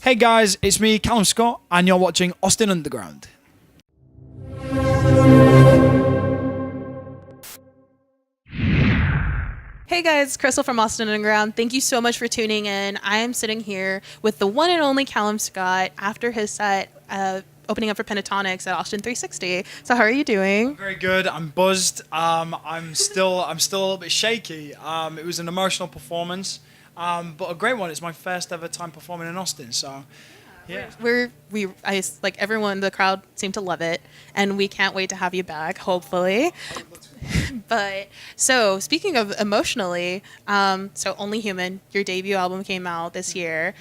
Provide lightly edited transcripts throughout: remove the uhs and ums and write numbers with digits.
Hey guys, it's me, Calum Scott, and you're watching Austin Underground. Hey guys, Krystal from Austin Underground. Thank you so much for tuning in. I am sitting here with the one and only Calum Scott after his set opening up for Pentatonics at Austin 360. So how are you doing? Very good. I'm buzzed. I'm still a little bit shaky. It was an emotional performance, but a great one. It's my first ever time performing in Austin, so yeah. Like everyone, the crowd seemed to love it, and we can't wait to have you back, hopefully. But so speaking of emotionally, so Only Human, your debut album came out this year.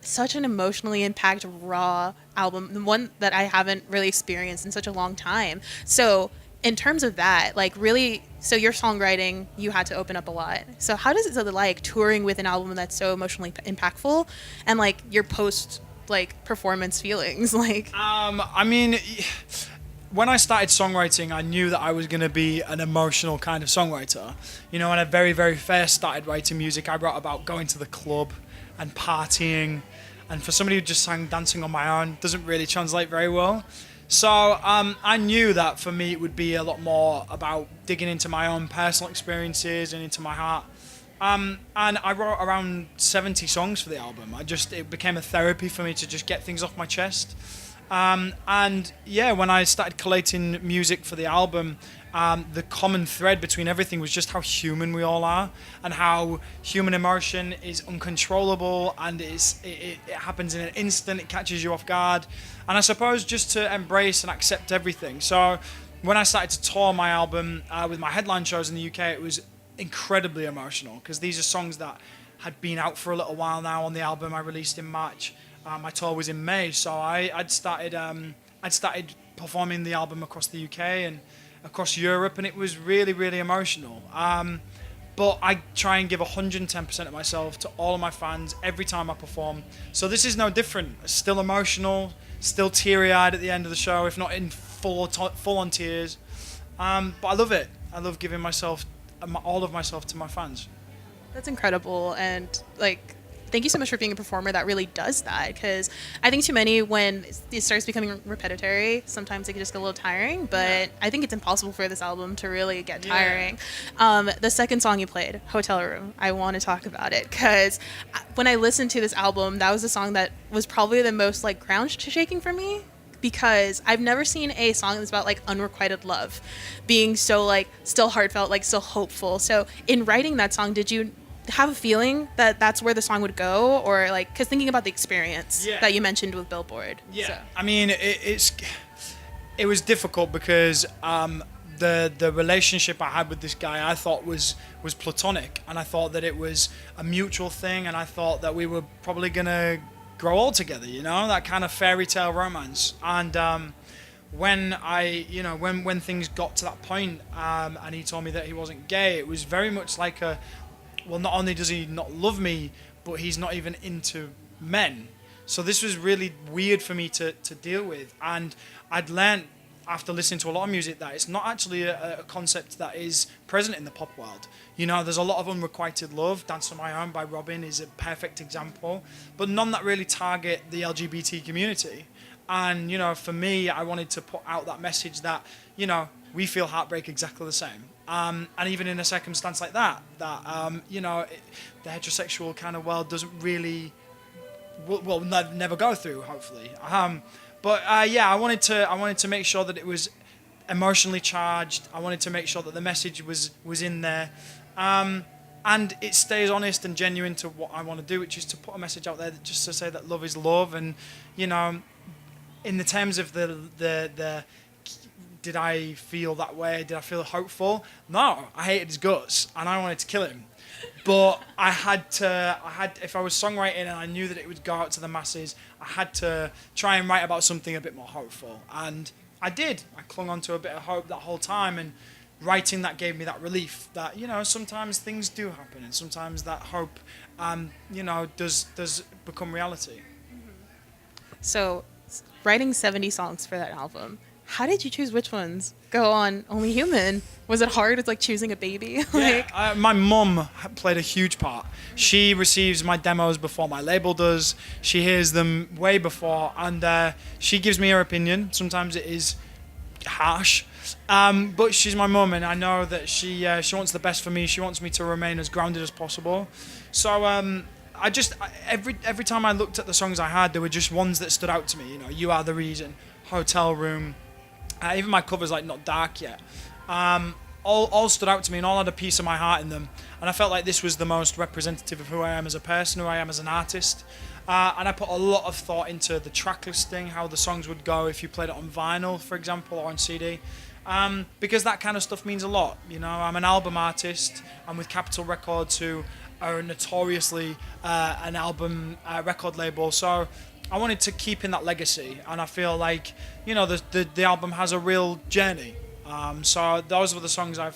Such an emotionally impactful, raw album, the one that I haven't really experienced in such a long time. So in terms of that, like really, so your songwriting, you had to open up a lot. So how does it like touring with an album that's so emotionally impactful, and like your post like performance feelings, like? I mean, when I started songwriting, I knew that I was going to be an emotional kind of songwriter. You know, when I very, very first started writing music, I wrote about going to the club and partying. And for somebody who just sang Dancing on My Own, doesn't really translate very well. So I knew that for me it would be a lot more about digging into my own personal experiences and into my heart. And I wrote around 70 songs for the album. It became a therapy for me to just get things off my chest. And yeah, when I started collating music for the album, the common thread between everything was just how human we all are, and how human emotion is uncontrollable, and it happens in an instant. It catches you off guard, and I suppose just to embrace and accept everything. So when I started to tour my album with my headline shows in the UK, it was incredibly emotional, because these are songs that had been out for a little while now on the album I released in March. My tour was in May, so I'd started performing the album across the UK and across Europe, and it was really, really emotional. But I try and give 110% of myself to all of my fans every time I perform. So this is no different. Still emotional, still teary-eyed at the end of the show, if not in full-on tears. But I love it. I love giving all of myself to my fans. That's incredible, and like, thank you so much for being a performer that really does that, because I think too many, when it starts becoming repetitive, sometimes it can just get a little tiring, but yeah. I think it's impossible for this album to really get tiring. Yeah. The second song you played, Hotel Room, I want to talk about it, because when I listened to this album, that was the song that was probably the most like ground shaking for me, because I've never seen a song that's about like unrequited love being so like still heartfelt, like still hopeful. So in writing that song, did you have a feeling that that's where the song would go, or like, because thinking about the experience that you mentioned with Billboard? So. I mean, it was difficult, because the relationship I had with this guy, I thought was platonic, and I thought that it was a mutual thing, and I thought that we were probably gonna grow old together, you know, that kind of fairy tale romance. And when when things got to that point, and he told me that he wasn't gay, it was very much like well, not only does he not love me, but he's not even into men. So this was really weird for me to deal with. And I'd learned after listening to a lot of music that it's not actually a concept that is present in the pop world. You know, there's a lot of unrequited love. Dance on My Own by Robin is a perfect example, but none that really target the LGBT community. And, you know, for me, I wanted to put out that message that, you know, we feel heartbreak exactly the same. And even in a circumstance like that, you know, the heterosexual kind of world doesn't really, will never go through, hopefully. But I wanted to make sure that it was emotionally charged. I wanted to make sure that the message was in there, and it stays honest and genuine to what I want to do, which is to put a message out there just to say that love is love. And, you know, in the terms of the did I feel that way? Did I feel hopeful? No, I hated his guts and I wanted to kill him. But if I was songwriting and I knew that it would go out to the masses, I had to try and write about something a bit more hopeful. And I did. I clung on to a bit of hope that whole time, and writing that gave me that relief that, you know, sometimes things do happen, and sometimes that hope, you know, does become reality. So writing 70 songs for that album, How did you choose which ones go on Only Human? Was it hard? It's like choosing a baby. Yeah, my mum played a huge part. She receives my demos before my label does. She hears them way before, and she gives me her opinion. Sometimes it is harsh, but she's my mum, and I know that she wants the best for me. She wants me to remain as grounded as possible. So every time I looked at the songs I had, there were just ones that stood out to me. You know, You Are the Reason, Hotel Room, even my covers like Not Dark Yet. All stood out to me and all had a piece of my heart in them. And I felt like this was the most representative of who I am as a person, who I am as an artist. And I put a lot of thought into the track listing, how the songs would go if you played it on vinyl, for example, or on CD. Because that kind of stuff means a lot. You know, I'm an album artist. I'm with Capitol Records, who are notoriously an album record label. So I wanted to keep in that legacy. And I feel like, you know, the album has a real journey. So those were the songs I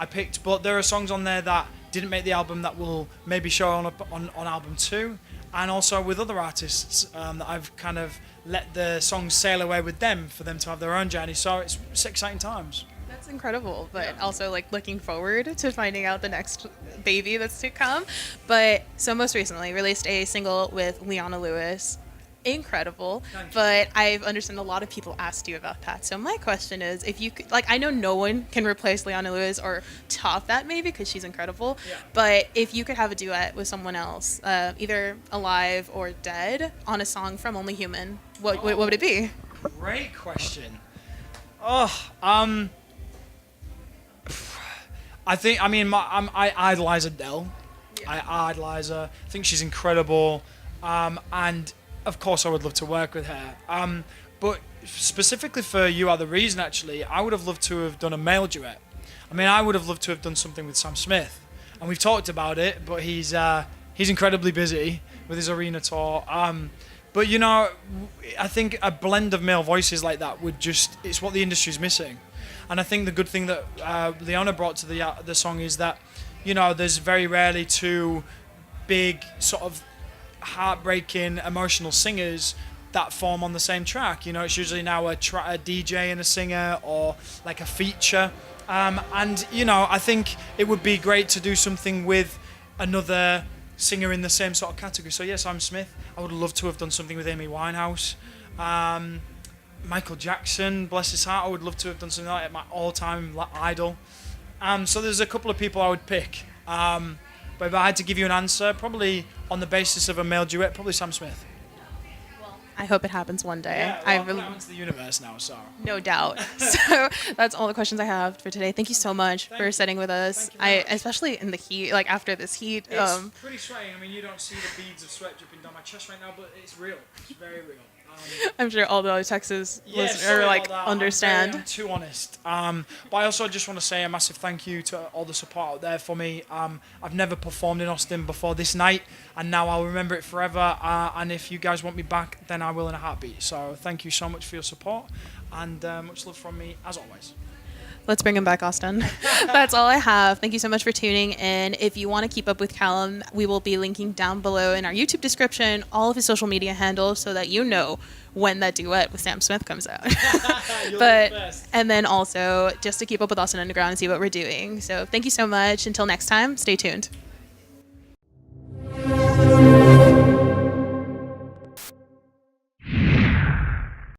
picked, but there are songs on there that didn't make the album that will maybe show on album 2, and also with other artists that I've kind of let the songs sail away with them for them to have their own journey. So it's exciting times. That's incredible, but also like looking forward to finding out the next baby that's to come. But so most recently released a single with Leona Lewis. Incredible, but I've understood a lot of people asked you about that. So my question is, if you could, like, I know no one can replace Leona Lewis or top that maybe because she's incredible. Yeah. But if you could have a duet with someone else, either alive or dead, on a song from Only Human, what would it be? Great question. I idolize Adele. Yeah. I idolize her. I think she's incredible, and of course, I would love to work with her. But specifically for You Are the Reason, actually, I would have loved to have done a male duet. I mean, I would have loved to have done something with Sam Smith. And we've talked about it, but he's incredibly busy with his arena tour. But, you know, I think a blend of male voices like that it's what the industry's missing. And I think the good thing that Leona brought to the song is that, you know, there's very rarely two big sort of heartbreaking emotional singers that form on the same track. You know, it's usually now a DJ and a singer, or like a feature, and you know, I think it would be great to do something with another singer in the same sort of category. So yes, Sam Smith. I would love to have done something with Amy Winehouse, Michael Jackson, bless his heart. I would love to have done something like that, my all-time idol. So there's a couple of people I would pick. But if I had to give you an answer, probably on the basis of a male duet, probably Sam Smith. Well, I hope it happens one day. Yeah, well, it happens to the universe now, so. No doubt. So that's all the questions I have for today. Thank you so much for sitting with us. Especially in the heat, like after this heat. It's pretty sweaty. I mean, you don't see the beads of sweat dripping down my chest right now, but it's real. It's very real. I'm sure all the Texas listeners are like understand. I'm too honest. But I also just want to say a massive thank you to all the support out there for me. I've never performed in Austin before this night, and now I'll remember it forever. And if you guys want me back, then I will in a heartbeat. So thank you so much for your support, and much love from me as always. Let's bring him back, Austin. That's all I have. Thank you so much for tuning in. If you want to keep up with Calum, we will be linking down below in our YouTube description all of his social media handles so that you know when that duet with Sam Smith comes out. And then also just to keep up with Austin Underground and see what we're doing. So thank you so much. Until next time, stay tuned.